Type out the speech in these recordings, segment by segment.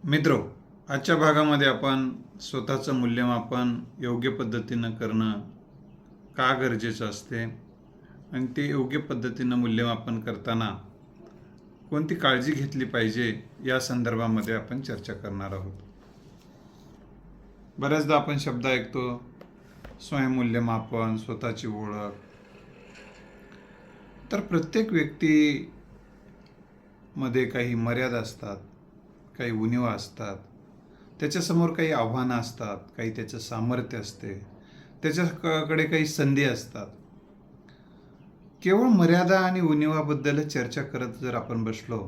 मित्रो, आजच्या भागामध्ये आपण स्वतःचं मूल्यमापन योग्य पद्धतीनं करणं का गरजेचं असते आणि ते योग्य पद्धतीनं मूल्यमापन करताना कोणती काळजी घेतली पाहिजे या संदर्भामध्ये आपण चर्चा करणार आहोत. बऱ्याचदा आपण शब्द ऐकतो, स्वयंमूल्यमापन, स्वतःची ओळख. तर प्रत्येक व्यक्तीमध्ये काही मर्यादा असतात, काही उणिवा असतात, त्याच्यासमोर काही आव्हानं असतात, काही त्याचं सामर्थ्य असते, त्याच्याकडे काही संधी असतात. केवळ मर्यादा आणि उणिवाबद्दल चर्चा करत जर आपण बसलो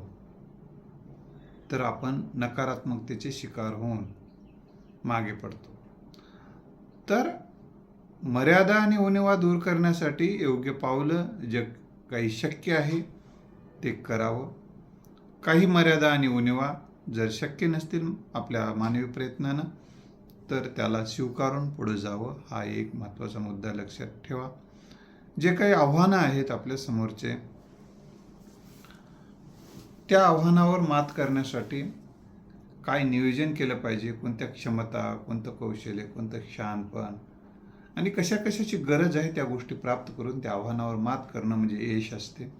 तर आपण नकारात्मकतेचे शिकार होऊन मागे पडतो. तर मर्यादा आणि उणिवा दूर करण्यासाठी योग्य पावलं जे काही शक्य आहे ते करावं. काही मर्यादा आणि उणिवा जर शक्य नसतील आपल्या मानवी प्रयत्नानं तर त्याला स्वीकारून पुढे जावं, हा एक महत्त्वाचा मुद्दा लक्षात ठेवा. जे काही आव्हानं आहेत आपल्या समोरचे, त्या आव्हानावर मात करण्यासाठी काय नियोजन केलं पाहिजे, कोणत्या क्षमता, कोणतं कौशल्य, कोणतं शहाणपण आणि कशा कशाची गरज आहे त्या गोष्टी प्राप्त करून त्या आव्हानावर मात करणं म्हणजे यश असते.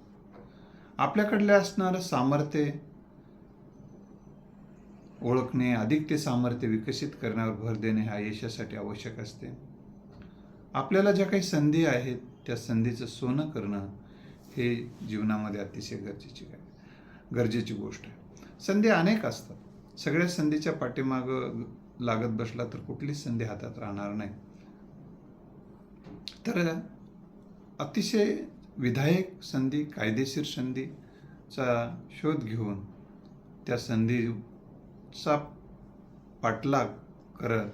आपल्याकडले असणारं सामर्थ्य ओळखणे, अधिक ते सामर्थ्य विकसित करण्यावर भर देणे हा यशासाठी आवश्यक असते. आपल्याला ज्या काही संधी आहेत त्या संधीचं सोनं करणं हे जीवनामध्ये अतिशय गरजेची गोष्ट आहे. संधी अनेक असतात, सगळ्या संधीच्या पाठीमागं लागत बसला तर कुठलीच संधी हातात राहणार नाही. तर अतिशय विधायक संधी, कायदेशीर संधीचा शोध घेऊन त्या संधीचा पाठलाग करत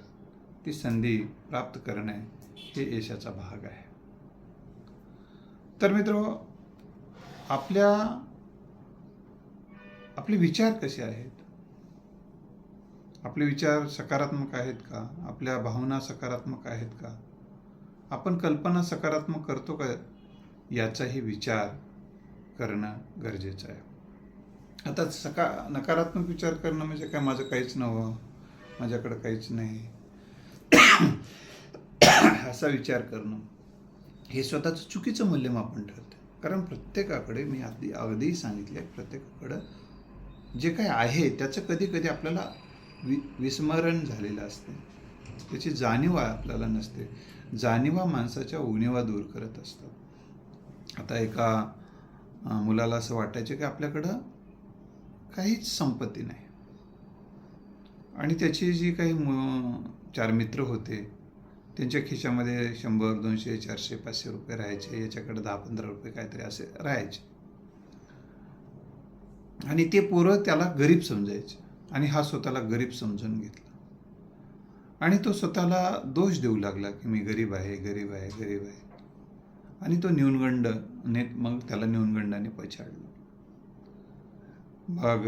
ती संधी प्राप्त करणे हे यशाचा भाग आहे. तर मित्रो, आपले विचार कसे आहेत? आपले विचार सकारात्मक आहेत का? आपल्या भावना सकारात्मक आहेत का? आपण कल्पना सकारात्मक करतो का याचाही विचार करणं गरजेचं आहे. आता नकारात्मक विचार करणं म्हणजे काय, माझं काहीच नव्हतं, माझ्याकडं काहीच नाही, असा विचार करणं हे स्वतःचं चुकीचं मूल्यमापन ठरतं. कारण प्रत्येकाकडे, मी अगदी सांगितले, प्रत्येकाकडं जे काही आहे त्याचं कधी कधी आपल्याला विस्मरण झालेलं असते, त्याची जाणीव आपल्याला नसते. जाणीवा माणसाच्या उणिवा दूर करत असतात. आता एका मुलाला असं वाटायचं की आपल्याकडं काहीच संपत्ती नाही आणि त्याची जी काही 4 मित्र होते त्यांच्या खिशामध्ये 100, 200, 400, 500 रुपये राहायचे, याच्याकडे 10-15 रुपये काहीतरी असे राहायचे आणि ते पोरं त्याला गरीब समजायचे आणि हा स्वतःला गरीब समजून घेतला आणि तो स्वतःला दोष देऊ लागला की मी गरीब आहे, गरीब आहे, गरीब आहे आणि तो मग त्याला न्यूनगंडाने पछाडलं. मग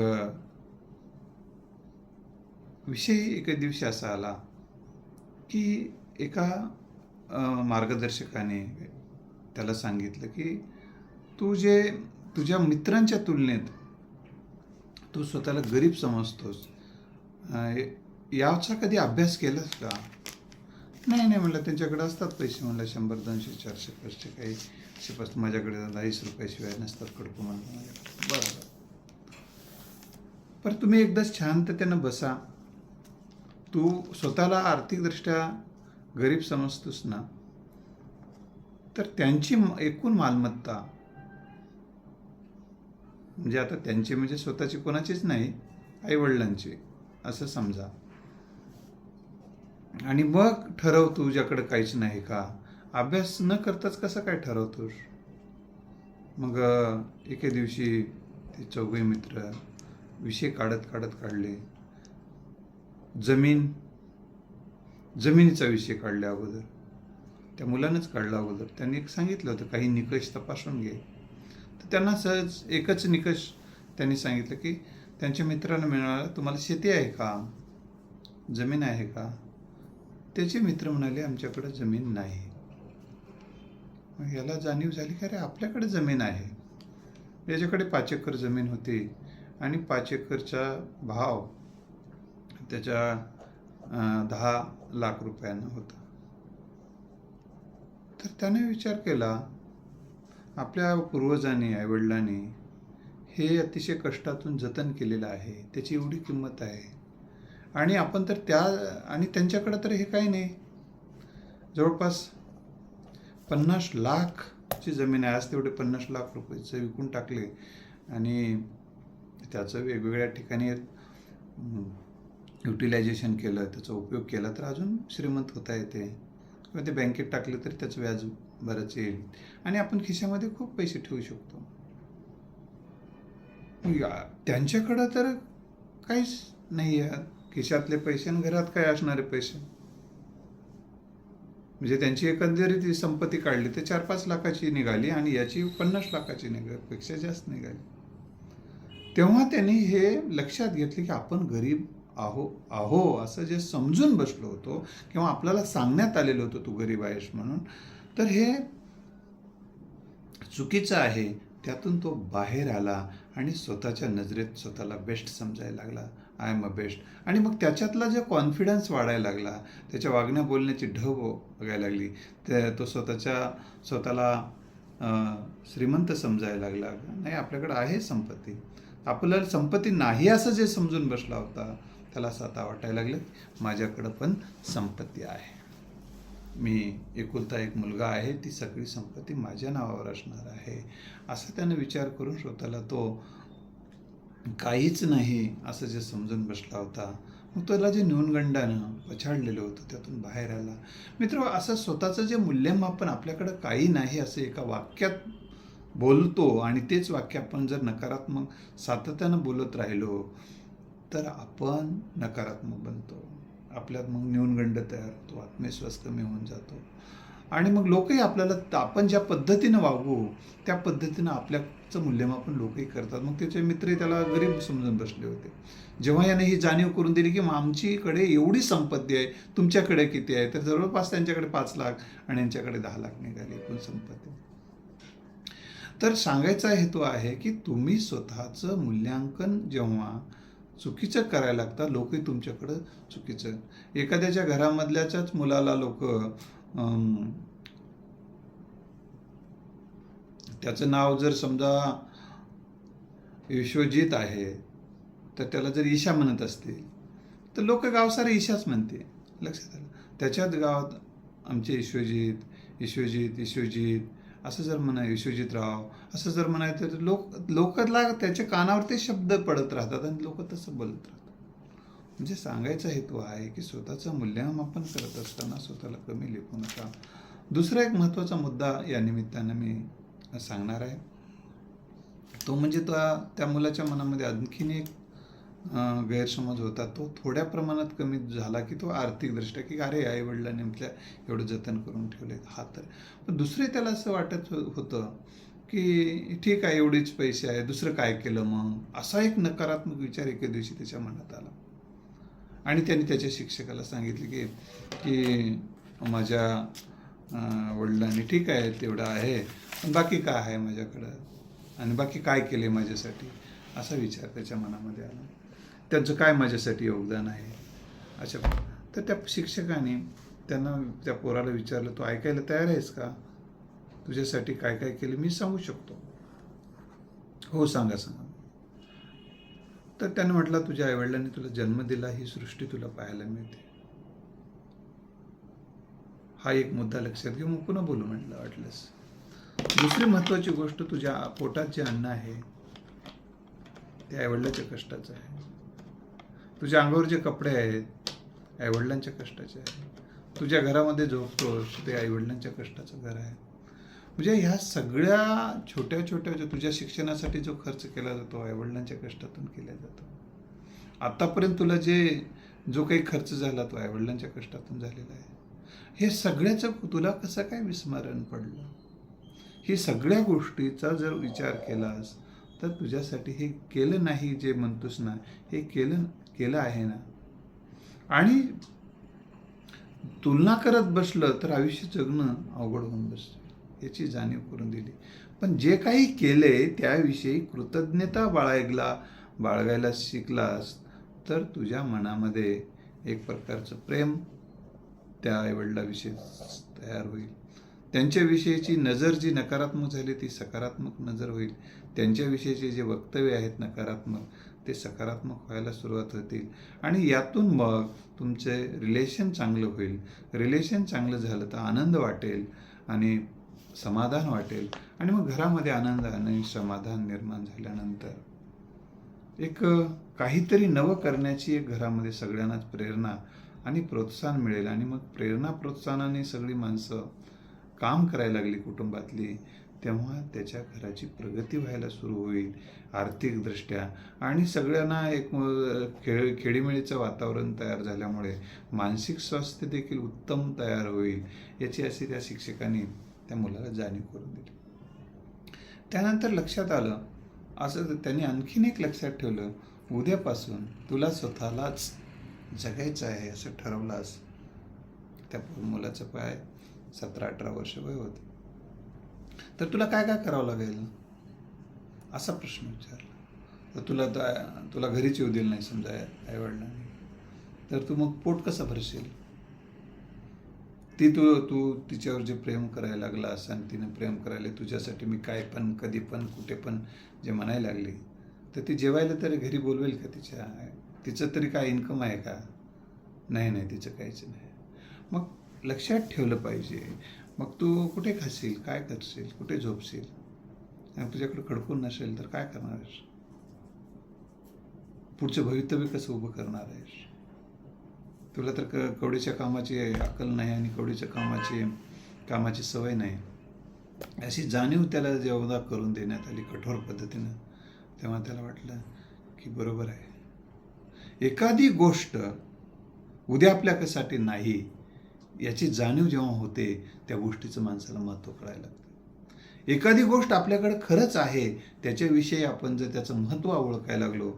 विषय एके दिवशी असा आला की एका मार्गदर्शकाने त्याला सांगितलं की तुझ्या मित्रांच्या तुलनेत तू स्वतःला गरीब समजतोस, याचा कधी अभ्यास केलास का? नाही म्हणलं, त्यांच्याकडे असतात पैसे. म्हणलं 100, 200, 400, 500 काही शिपास, माझ्याकडे 10 रुपयाशिवाय नसतात कडकू. म्हणलं माझ्याकडे. बरं, पण तुम्ही एकदा शांततेनं बसा. तू स्वतःला आर्थिकदृष्ट्या गरीब समजतोस ना, तर त्यांची एकूण मालमत्ता, म्हणजे आता त्यांची म्हणजे स्वतःची कोणाचीच नाही, आईवडिलांची असं समजा, आणि मग ठरव तुझ्याकडे काहीच नाही का. अभ्यास न करताच कसं काय ठरवतोस? मग एके दिवशी ते 4 मित्र विषय काढले. जमिनीचा विषय काढला. अगोदर त्या मुलानंच काढला. अगोदर त्यांनी सांगितलं होतं काही निकष तपासून घे. तर त्यांना सहज एकच निकष त्यांनी सांगितलं की त्यांच्या मित्रांना मिळाला, तुम्हाला शेती आहे का, जमीन आहे का? त्याचे मित्र म्हणाले, आमच्याकडे जमीन नाही. मग याला जाणीव झाली की अरे आपल्याकडे जमीन आहे. याच्याकडे 5 एकर जमीन होती आणि 5 एकरचा भाव त्याच्या 10 लाख रुपयांना होता. तर त्याने विचार केला, आपल्या पूर्वजांनी, आईवडिलांनी हे अतिशय कष्टातून जतन केलेलं आहे, त्याची एवढी किंमत आहे, आणि आपण तर आणि त्यांच्याकडे तर हे काही नाही, जवळपास 50 लाखची जमीन आहे. आज तेवढे 50 लाख रुपयाचं विकून टाकले आणि त्याचं वेगवेगळ्या ठिकाणी युटिलायझेशन केलं, त्याचा उपयोग केला तर अजून श्रीमंत होता येते, किंवा ते बँकेत टाकले तरी त्याचं व्याज बरंच येईल आणि आपण खिशामध्ये खूप पैसे ठेवू शकतो. त्यांच्याकडं तर काहीच नाही आहे, खिशातले पैसे आणि घरात काय असणारे पैसे. म्हणजे त्यांची एकंदरीत संपत्ती काढली तर 4-5 लाखाची निघाली आणि याची 50 लाखाची पेक्षा जास्त निघाली. तेव्हा त्यांनी हे लक्षात घेतले की आपण गरीब आहो असं जे समजून बसलो होतो किंवा आपल्याला सांगण्यात आलेलं होतं तू गरीब आहेस म्हणून, तर हे चुकीचं आहे. त्यातून तो बाहेर आला आणि स्वतःच्या नजरेत स्वतःला बेस्ट समजायला लागला, आय एम अ बेस्ट. आणि मग त्याच्यातला जो कॉन्फिडन्स वाढायला लागला, त्याच्या वागण्या बोलण्याची ढब बघायला लागली, तो स्वतःला श्रीमंत समजायला लागला. नाही, आपल्याकडे आहे संपत्ती, आपल्याला संपत्ती नाही असं जे समजून बसला होता त्याला असं आता वाटायला लागलं माझ्याकडं पण संपत्ती आहे, मी एकुलता एक मुलगा आहे, ती सगळी संपत्ती माझ्या नावावर असणार आहे, असं त्यानं विचार करून स्वतःला तो काहीच नाही असं जे समजून बसला होता, मग त्याला जे न्यूनगंडानं पछाडलेलं होतं त्यातून बाहेर आला. मित्र, असं स्वतःचं जे मूल्यमापन आपल्याकडं काही नाही असं एका वाक्यात बोलतो आणि तेच वाक्य आपण जर नकारात्मक सातत्यानं बोलत राहिलो तर आपण नकारात्मक बनतो, आपल्यात मग न्यूनगंड तयार होतो, आत्मविश्वास कमी होऊन जातो आणि मग लोकही आपल्याला आपण ज्या पद्धतीनं वागू त्या पद्धतीनं आपल्याचं मूल्यमापन लोकही करतात. मग त्याचे मित्रही त्याला गरीब समजून बसले होते. जेव्हा याने ही जाणीव करून दिली की आमच्याकडे एवढी संपत्ती आहे, तुमच्याकडे किती आहे, तर जवळपास त्यांच्याकडे 5 लाख आणि यांच्याकडे 10 लाख निघाली एकूण संपत्ती. तर सांगायचा हेतू आहे की तुम्ही स्वतःचं मूल्यांकन जेव्हा चुकीचं करायला लागता, लोकही तुमच्याकडं चुकीचं. एखाद्याच्या घरामधल्याच्याच मुलाला लोक त्याचं नाव जर समजा विश्वजित आहे तर त्याला जर ईशा म्हणत असतील तर लोक गाव सारे ईशाच म्हणते. लक्षात आलं? त्याच्याच गावात आमचे विश्वजित असं जर विश्वजितराव असं जर म्हणायचं तर लोकांना त्याच्या कानावर ते शब्द पडत राहतात आणि लोक तसं बोलत राहतात. म्हणजे सांगायचा हेतू आहे की स्वतःचं मूल्यमापन करत असताना स्वतःला कमी लेखू नका. दुसरा एक महत्त्वाचा मुद्दा या निमित्तानं मी सांगणार आहे, तो म्हणजे त्या मुलाच्या मनामध्ये आणखीन एक गैरसमज होता. तो थोड्या प्रमाणात कमी झाला की तो आर्थिकदृष्ट्या की अरे आई वडिलांनी आपल्या एवढं जतन करून ठेवले हा. तर पण दुसरे त्याला असं वाटत होतं की ठीक आहे, एवढीच पैसे आहे, दुसरं काय केलं मग, असा एक नकारात्मक विचार एके दिवशी त्याच्या मनात आला आणि त्याने त्याच्या शिक्षकाला सांगितले की माझ्या वडिलांनी ठीक आहे तेवढं आहे, पण बाकी काय आहे माझ्याकडं आणि बाकी काय केले माझ्यासाठी, असा विचार त्याच्या मनामध्ये आला. त्यांचं काय माझ्यासाठी योगदान आहे अशा. तर त्या शिक्षकाने त्या पोराला विचारलं, तू ऐकायला तयार आहेस का, तुझ्यासाठी काय काय केले मी सांगू शकतो. हो सांगा. तर त्याने म्हटलं, तुझ्या आईवडिलांनी तुला जन्म दिला, ही सृष्टी तुला पाहायला मिळते. हा एक मुद्दा लक्षात घेऊ, मग पुन्हा बोलू म्हटलं वाटलंस. दुसरी महत्त्वाची गोष्ट, तुझ्या पोटात जे अन्न आहे ते आईवडिलांच्या कष्टाचं आहे. तुझ्या अंगावर जे कपडे आहेत आईवडिलांच्या कष्टाचे आहेत. तुझ्या घरामध्ये झोपतोस ते आईवडिलांच्या कष्टाचं घर आहे. म्हणजे ह्या सगळ्या छोट्या जो तुझ्या शिक्षणासाठी जो खर्च केला जातो आईवडिलांच्या कष्टातून केला जातो. आतापर्यंत तुला जो काही खर्च झाला तो आईवडिलांच्या कष्टातून झालेला आहे. हे सगळ्याचं तुला कसं काय विस्मरण पडलं? ही सगळ्या गोष्टीचा जर विचार केलास तर तुझ्यासाठी हे केलं नाही जे म्हणतोस ना, हे केलं आहे ना. आणि तुलना करत बसलं तर आयुष्य जगणं अवघड होऊन बसतं, याची जाणीव करून दिली. पण जे काही केले त्याविषयी कृतज्ञता बाळगायला शिकलास तर तुझ्या मनामध्ये एक प्रकारचं प्रेम त्या आईवडिलाविषयी तयार होईल. त्यांच्याविषयीची नजर जी नकारात्मक झाली ती सकारात्मक नजर होईल. त्यांच्याविषयीचे जे वक्तव्य आहेत नकारात्मक ते सकारात्मक व्हायला सुरुवात होतील आणि यातून मग तुमचे रिलेशन चांगलं होईल. रिलेशन चांगलं झालं तर आनंद वाटेल आणि समाधान वाटेल आणि मग घरामध्ये आनंद आणि समाधान निर्माण झाल्यानंतर एक काहीतरी नवं करण्याची एक घरामध्ये सगळ्यांनाच प्रेरणा आणि प्रोत्साहन मिळेल आणि मग प्रेरणा प्रोत्साहनाने सगळी माणसं काम करायला लागली कुटुंबातली, तेव्हा त्याच्या घराची प्रगती व्हायला सुरू होईल आर्थिकदृष्ट्या आणि सगळ्यांना एक खेळीमेळीचं वातावरण तयार झाल्यामुळे मानसिक स्वास्थ्य देखील उत्तम तयार होईल याची अशी त्या शिक्षकांनी त्या मुलाला जाणीव करून दिली. त्यानंतर लक्षात आलं, असं त्यांनी आणखीन एक लक्षात ठेवलं, उद्यापासून तुला स्वतःलाच जगायचं आहे असं ठरवलास. त्या मुलाचं पाय 17-18 वर्ष वय होते. तर तुला काय काय करावं लागेल असा प्रश्न विचारला. तर तुला घरीच येऊ दिलं नाही समजा आईवडिलांनी, तर तू मग पोट कसं भरशील? तू तिच्यावर जे प्रेम करायला लागलास आणि तिनं प्रेम करायला तुझ्यासाठी मी काय पण कधी पण कुठे पण जे म्हणायला लागली, तर ती जेवायला तरी घरी बोलवेल का? तिचं तरी काय इन्कम आहे का? नाही तिचं काहीच नाही. मग लक्षात ठेवलं पाहिजे. मग तू कुठे खाशील, काय करशील, कुठे झोपशील आणि तुझ्याकडे खडकून नसेल तर काय करणार आहेस? पुढचं भवितव्य कसं उभं करणार आहेस? तुला तर कवडीच्या कामाची अक्कल नाही आणि कवडीच्या कामाची सवय नाही. अशी जाणीव त्याला जेव्हा करून देण्यात आली कठोर पद्धतीनं, तेव्हा त्याला वाटलं की बरोबर आहे. एखादी गोष्ट उद्या आपल्यासाठी नाही याची जाणीव जेव्हा होते त्या गोष्टीचं माणसाला महत्त्व कळायला लागतं. एखादी गोष्ट आपल्याकडे खरंच आहे त्याच्याविषयी आपण जर त्याचं महत्त्व ओळखायला लागलो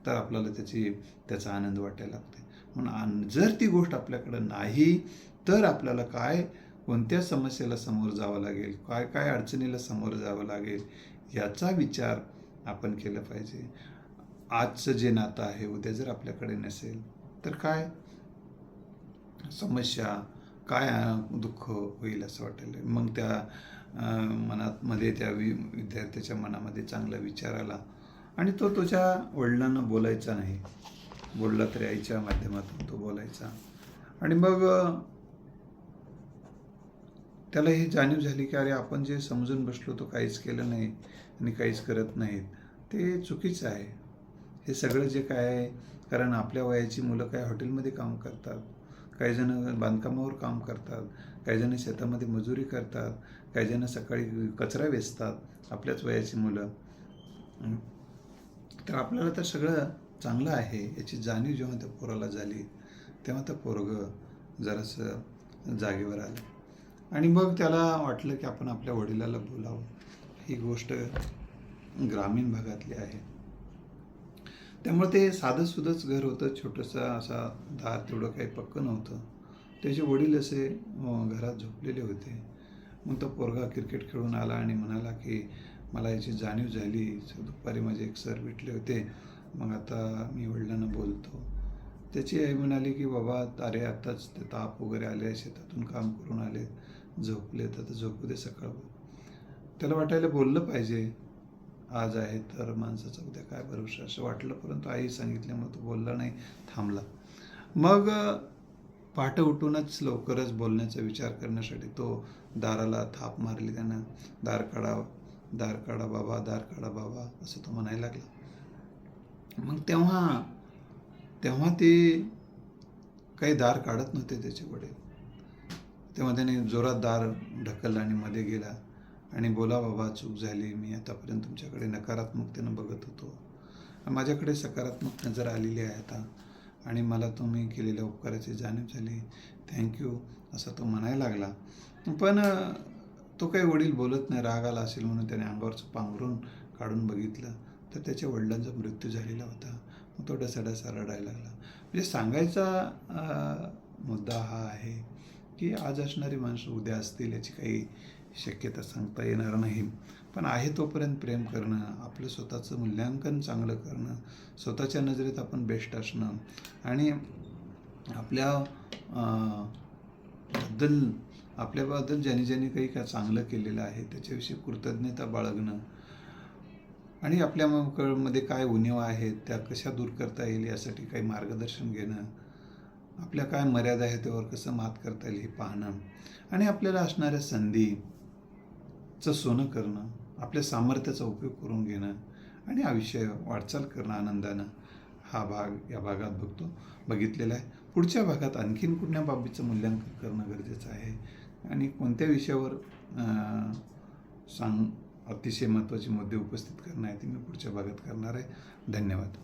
तर आपल्याला त्याचा आनंद वाटायला लागतो. म्हणून जर ती गोष्ट आपल्याकडे नाही तर आपल्याला कोणत्या समस्येला समोर जावं लागेल, काय अडचणीला समोर जावं लागेल याचा विचार आपण केला पाहिजे. आजचं जे नातं आहे उद्या जर आपल्याकडे नसेल तर काय समस्या, काय दुःख होईल असं वाटेल. मग त्या त्या विद्यार्थ्याच्या मनामध्ये चांगला विचार आला आणि तो तुझ्या वडिलांना बोलायचा नाही, बोलला तरी आईच्या माध्यमातून तो बोलायचा. आणि मग त्याला ही जाणीव झाली की अरे आपण जे समजून बसलो तो काहीच केलं नाही आणि काहीच करत नाहीत ते चुकीचं आहे. हे सगळं जे काय आहे, कारण आपल्या वयाची मुलं काही हॉटेलमध्ये काम करतात, काही जण बांधकामावर काम करतात, काही जण शेतामध्ये मजुरी करतात, काही जण सकाळी कचरा वेचतात, आपल्याच वयाची मुलं. तर आपल्याला तर सगळं चांगलं आहे याची जाणीव जेव्हा त्या पोराला झाली तेव्हा त्या पोरगं जरासं जागेवर आलं आणि मग त्याला वाटलं की आपण आपल्या वडिलाला बोलावं. ही गोष्ट ग्रामीण भागातली आहे, त्यामुळे ते साधंसुधंच घर होतं, छोटंसं असा दार, तेवढं काही पक्कं नव्हतं. त्याचे वडील असे घरात झोपलेले होते. मग तो पोरगा क्रिकेट खेळून आला आणि म्हणाला की मला याची जाणीव झाली, दुपारी माझे एक सर भेटले होते, मग आता मी वडिलांना बोलतो. त्याची आई म्हणाली की बाबा अरे आताच ते ताप वगैरे आले, शेतातून काम करून आले, झोपले, तर झोपू दे, सकाळ. त्याला वाटायला बोललं पाहिजे, आज आहे तर माणसाचा उद्या काय भरोसा असं वाटलं, परंतु आई सांगितल्यामुळे तो बोलला नाही, थांबला. मग पहाटे उठूनच लवकरच बोलण्याचा विचार करण्यासाठी तो दाराला थाप मारली त्यानं. दार काढा बाबा, दार काढा बाबा असं तो म्हणायला लागला. मग तेव्हा ते काही दार काढत नव्हते त्याचे वडील. तेव्हा त्याने जोरात दार ढकललं आणि मध्ये गेला आणि बोला बाबा चूक झाली, मी आतापर्यंत तुमच्याकडे नकारात्मकतेनं बघत होतो, माझ्याकडे सकारात्मक नजर आलेली आहे आता आणि मला तुम्ही केलेल्या उपकाराची जाणीव झाली, थँक्यू असं तो म्हणायला लागला. पण तो काही वडील बोलत नाही, राग आला असेल म्हणून त्याने अंगावरचं पांघरून काढून बघितलं तर त्याच्या वडिलांचा मृत्यू झालेला होता. मग तो डसाडसा रडायला लागला. म्हणजे सांगायचा मुद्दा हा आहे की आज असणारी माणसं उद्या असतील याची काही शक्यता सांगता येणार नाही, पण आहे तोपर्यंत प्रेम करणं, आपलं स्वतःचं मूल्यांकन चांगलं करणं, स्वतःच्या नजरेत आपण बेस्ट असणं आणि आपल्या बद्दल आपल्याबद्दल ज्याने काही का चांगलं केलेलं आहे त्याच्याविषयी कृतज्ञता बाळगणं आणि आपल्या मध्ये काय उणिवा आहेत त्या कशा दूर करता येईल यासाठी काही मार्गदर्शन घेणं, आपल्या काय मर्यादा आहे त्यावर कसं मात करता येईल हे पाहणं आणि आपल्याला असणाऱ्या संधीचं सोनं करणं, आपल्या सामर्थ्याचा उपयोग करून घेणं आणि आयुष्य वाटचाल करणं आनंदानं, हा भाग या भागात बघितलेला आहे. पुढच्या भागात आणखीन कुठल्या बाबीचं मूल्यांकन करणं गरजेचं आहे आणि कोणत्या विषयावर अतिशय महत्त्वाचे मुद्दे उपस्थित करणार आहे ते मी पुढच्या भागात करणार आहे. धन्यवाद.